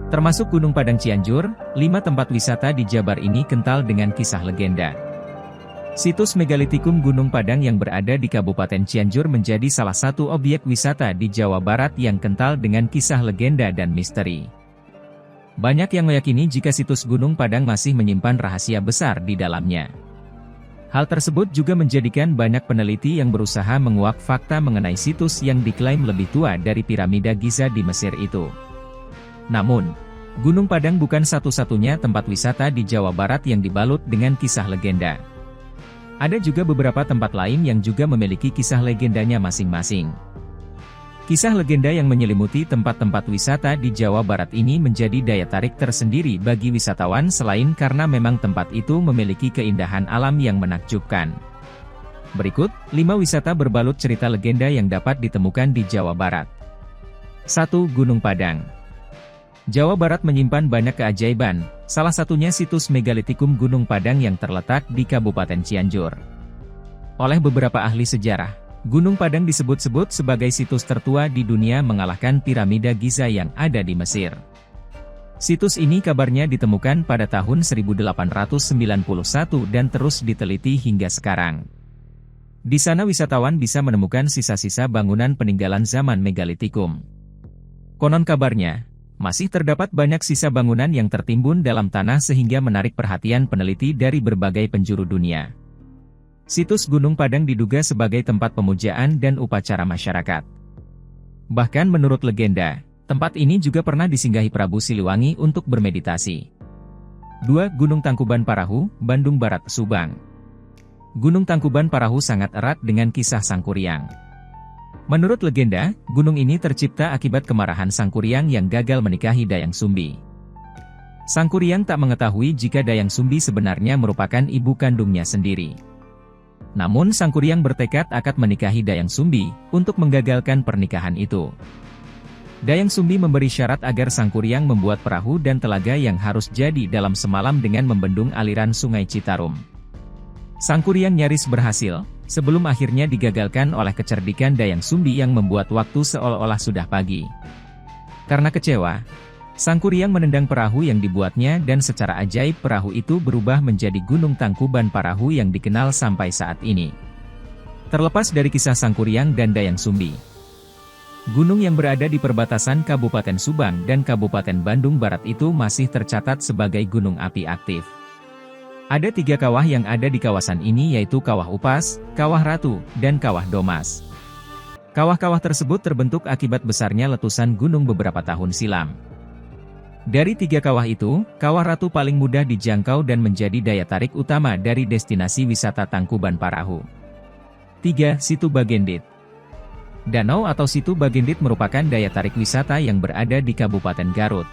Termasuk Gunung Padang Cianjur, 5 tempat wisata di Jabar ini kental dengan kisah legenda. Situs Megalitikum Gunung Padang yang berada di Kabupaten Cianjur menjadi salah satu objek wisata di Jawa Barat yang kental dengan kisah legenda dan misteri. Banyak yang meyakini jika situs Gunung Padang masih menyimpan rahasia besar di dalamnya. Hal tersebut juga menjadikan banyak peneliti yang berusaha menguak fakta mengenai situs yang diklaim lebih tua dari piramida Giza di Mesir itu. Namun, Gunung Padang bukan satu-satunya tempat wisata di Jawa Barat yang dibalut dengan kisah legenda. Ada juga beberapa tempat lain yang juga memiliki kisah legendanya masing-masing. Kisah legenda yang menyelimuti tempat-tempat wisata di Jawa Barat ini menjadi daya tarik tersendiri bagi wisatawan selain karena memang tempat itu memiliki keindahan alam yang menakjubkan. Berikut, 5 wisata berbalut cerita legenda yang dapat ditemukan di Jawa Barat. 1. Gunung Padang. Jawa Barat menyimpan banyak keajaiban, salah satunya situs Megalitikum Gunung Padang yang terletak di Kabupaten Cianjur. Oleh beberapa ahli sejarah, Gunung Padang disebut-sebut sebagai situs tertua di dunia mengalahkan piramida Giza yang ada di Mesir. Situs ini kabarnya ditemukan pada tahun 1891 dan terus diteliti hingga sekarang. Di sana wisatawan bisa menemukan sisa-sisa bangunan peninggalan zaman Megalitikum. Konon kabarnya, masih terdapat banyak sisa bangunan yang tertimbun dalam tanah sehingga menarik perhatian peneliti dari berbagai penjuru dunia. Situs Gunung Padang diduga sebagai tempat pemujaan dan upacara masyarakat. Bahkan menurut legenda, tempat ini juga pernah disinggahi Prabu Siliwangi untuk bermeditasi. 2. Gunung Tangkuban Parahu, Bandung Barat, Subang. Gunung Tangkuban Parahu sangat erat dengan kisah Sangkuriang. Menurut legenda, gunung ini tercipta akibat kemarahan Sangkuriang yang gagal menikahi Dayang Sumbi. Sangkuriang tak mengetahui jika Dayang Sumbi sebenarnya merupakan ibu kandungnya sendiri. Namun Sangkuriang bertekad akan menikahi Dayang Sumbi, untuk menggagalkan pernikahan itu. Dayang Sumbi memberi syarat agar Sangkuriang membuat perahu dan telaga yang harus jadi dalam semalam dengan membendung aliran Sungai Citarum. Sangkuriang nyaris berhasil, sebelum akhirnya digagalkan oleh kecerdikan Dayang Sumbi yang membuat waktu seolah-olah sudah pagi. Karena kecewa, Sangkuriang menendang perahu yang dibuatnya dan secara ajaib perahu itu berubah menjadi Gunung Tangkuban Parahu yang dikenal sampai saat ini. Terlepas dari kisah Sangkuriang dan Dayang Sumbi, gunung yang berada di perbatasan Kabupaten Subang dan Kabupaten Bandung Barat itu masih tercatat sebagai gunung api aktif. Ada 3 kawah yang ada di kawasan ini yaitu Kawah Upas, Kawah Ratu, dan Kawah Domas. Kawah-kawah tersebut terbentuk akibat besarnya letusan gunung beberapa tahun silam. Dari 3 kawah itu, Kawah Ratu paling mudah dijangkau dan menjadi daya tarik utama dari destinasi wisata Tangkuban Parahu. 3. Situ Bagendit. Danau atau Situ Bagendit merupakan daya tarik wisata yang berada di Kabupaten Garut.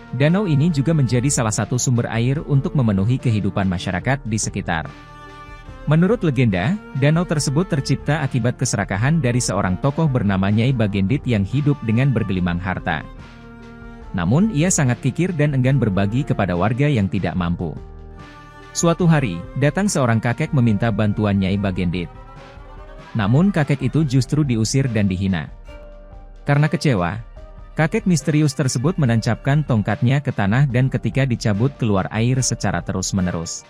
Danau ini juga menjadi salah satu sumber air untuk memenuhi kehidupan masyarakat di sekitar. Menurut legenda, danau tersebut tercipta akibat keserakahan dari seorang tokoh bernama Nyai Bagendit yang hidup dengan bergelimang harta. Namun ia sangat kikir dan enggan berbagi kepada warga yang tidak mampu. Suatu hari, datang seorang kakek meminta bantuan Nyai Bagendit. Namun kakek itu justru diusir dan dihina. Karena kecewa, kakek misterius tersebut menancapkan tongkatnya ke tanah dan ketika dicabut keluar air secara terus-menerus.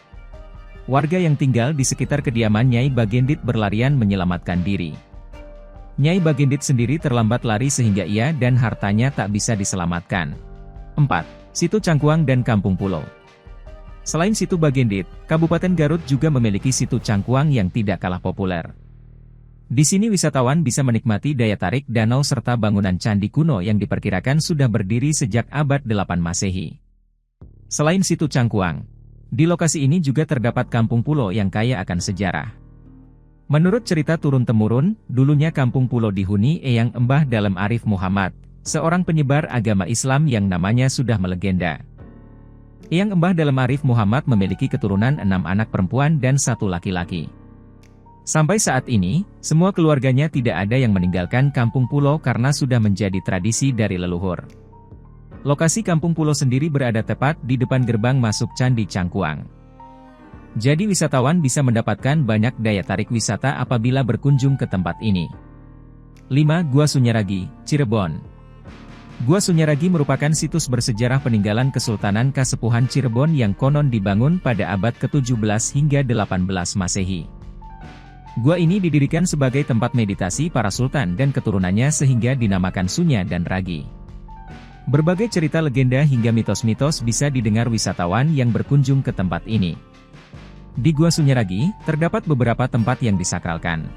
Warga yang tinggal di sekitar kediaman Nyai Bagendit berlarian menyelamatkan diri. Nyai Bagendit sendiri terlambat lari sehingga ia dan hartanya tak bisa diselamatkan. 4. Situ Cangkuang dan Kampung Pulo. Selain Situ Bagendit, Kabupaten Garut juga memiliki Situ Cangkuang yang tidak kalah populer. Di sini wisatawan bisa menikmati daya tarik danau serta bangunan candi kuno yang diperkirakan sudah berdiri sejak abad 8 Masehi. Selain Situ Cangkuang, di lokasi ini juga terdapat Kampung Pulo yang kaya akan sejarah. Menurut cerita turun-temurun, dulunya Kampung Pulo dihuni Eyang Embah Dalem Arif Muhammad, seorang penyebar agama Islam yang namanya sudah melegenda. Eyang Embah Dalem Arif Muhammad memiliki keturunan 6 anak perempuan dan 1 laki-laki. Sampai saat ini, semua keluarganya tidak ada yang meninggalkan Kampung Pulo karena sudah menjadi tradisi dari leluhur. Lokasi Kampung Pulo sendiri berada tepat di depan gerbang masuk Candi Cangkuang. Jadi wisatawan bisa mendapatkan banyak daya tarik wisata apabila berkunjung ke tempat ini. 5. Gua Sunyaragi, Cirebon. Gua Sunyaragi merupakan situs bersejarah peninggalan Kesultanan Kasepuhan Cirebon yang konon dibangun pada abad ke-17 hingga 18 Masehi. Gua ini didirikan sebagai tempat meditasi para sultan dan keturunannya sehingga dinamakan Sunya dan Ragi. Berbagai cerita legenda hingga mitos-mitos bisa didengar wisatawan yang berkunjung ke tempat ini. Di Gua Sunyaragi, terdapat beberapa tempat yang disakralkan.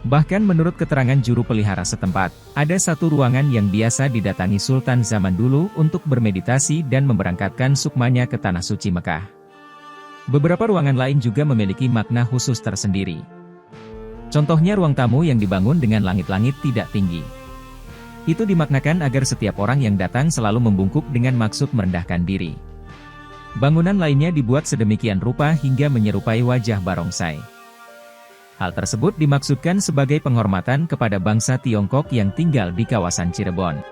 Bahkan menurut keterangan juru pelihara setempat, ada satu ruangan yang biasa didatangi sultan zaman dulu untuk bermeditasi dan memberangkatkan sukmanya ke Tanah Suci Mekah. Beberapa ruangan lain juga memiliki makna khusus tersendiri. Contohnya ruang tamu yang dibangun dengan langit-langit tidak tinggi. Itu dimaknakan agar setiap orang yang datang selalu membungkuk dengan maksud merendahkan diri. Bangunan lainnya dibuat sedemikian rupa hingga menyerupai wajah barongsai. Hal tersebut dimaksudkan sebagai penghormatan kepada bangsa Tiongkok yang tinggal di kawasan Cirebon.